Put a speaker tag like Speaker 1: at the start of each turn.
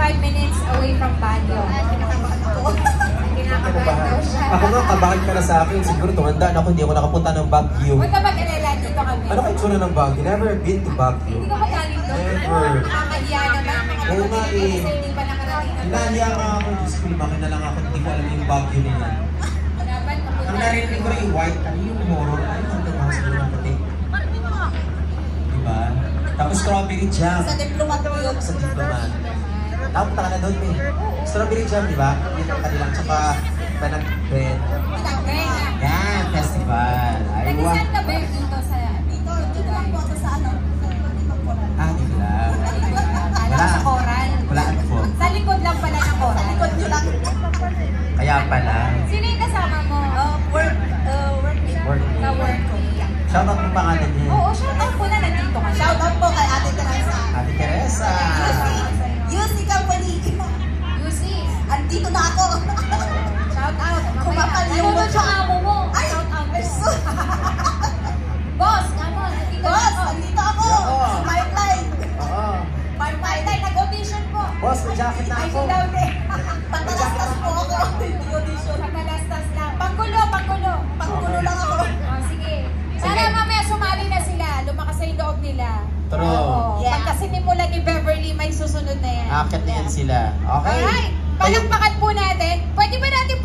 Speaker 1: 5 minutes away from Baguio. Kinakabahan daw siya.
Speaker 2: Ako nga, kabahan ka na sa akin. Siguro tumanda na ako, hindi ako nakapunta ng Baguio.
Speaker 1: Huwag ka mag-alala, dito kami.
Speaker 2: Ano kayo tsura ng Baguio? Never been to Baguio.
Speaker 1: Hindi ka ba galing doon?
Speaker 2: Never.
Speaker 1: Nakakahiya naman.
Speaker 2: Oo nga eh.
Speaker 1: Kasi hindi pa nakarating na.
Speaker 2: Inahiya nga ako. Diyos ko, lumaki na lang ako. Hindi ko alam yung Baguio na yan.
Speaker 1: Dapat mapunta.
Speaker 2: Ang narinig ko yung white, ano yung moro? Ano yung mga siguro ng puti? Diba? Tapos strawberry jam.
Speaker 3: Sa diplomat mo yun.
Speaker 2: Sa diplomat. Napunta ka na doon eh. Strawberry jam, di ba? Yun ang kanilang tsaka panag-bread.
Speaker 1: Pinag-bread.
Speaker 2: Yan, festival. Ay, wow.
Speaker 1: Nag-saan ka ba dito sa...
Speaker 3: Dito lang po ako sa ano.
Speaker 2: Ah, di ba?
Speaker 1: Kala sa Coral.
Speaker 2: Walaan po.
Speaker 1: Sa likod lang pala ng Coral.
Speaker 3: Likod nyo lang.
Speaker 2: Kaya pala.
Speaker 1: Sino yung kasama mo?
Speaker 3: Workmate.
Speaker 2: Workmate.
Speaker 1: Ka-workmate.
Speaker 2: Shoutout mo pangalan niya.
Speaker 1: Oo, shoutout po na nandito ka.
Speaker 3: Shoutout po kay Ate Teresa.
Speaker 2: Ate Teresa.
Speaker 3: UC Company.
Speaker 1: Yusi.
Speaker 3: Andito na ako.
Speaker 1: Shoutout.
Speaker 3: Kumakal yung
Speaker 1: Nanonood sa amo mo.
Speaker 3: Ay!
Speaker 1: Shoutout. Boss, come on. Nandito
Speaker 3: Boss,
Speaker 1: ako.
Speaker 3: andito ako.
Speaker 2: Oo.
Speaker 3: Sa Pipeline.
Speaker 2: Oo.
Speaker 1: Pipeline, nag-audition po.
Speaker 2: Boss, may jacket na
Speaker 1: Ay,
Speaker 2: ako.
Speaker 1: daw din.
Speaker 3: Patalastas po ako. Hindi audition.
Speaker 1: Sa Kalastas lang. Panggulo, panggulo.
Speaker 3: Pangkulo lang ako.
Speaker 1: Oh, sige. Sana mamaya sumali na sila. Lumakas sa yung loob nila.
Speaker 2: True.
Speaker 1: Oo.
Speaker 3: Yeah.
Speaker 1: Pagka sinimulan ni Beverly, may susunod na yan.
Speaker 2: Akit na yan sila. Okay?
Speaker 1: Alright. Palakpakan po natin. Pwede ba natin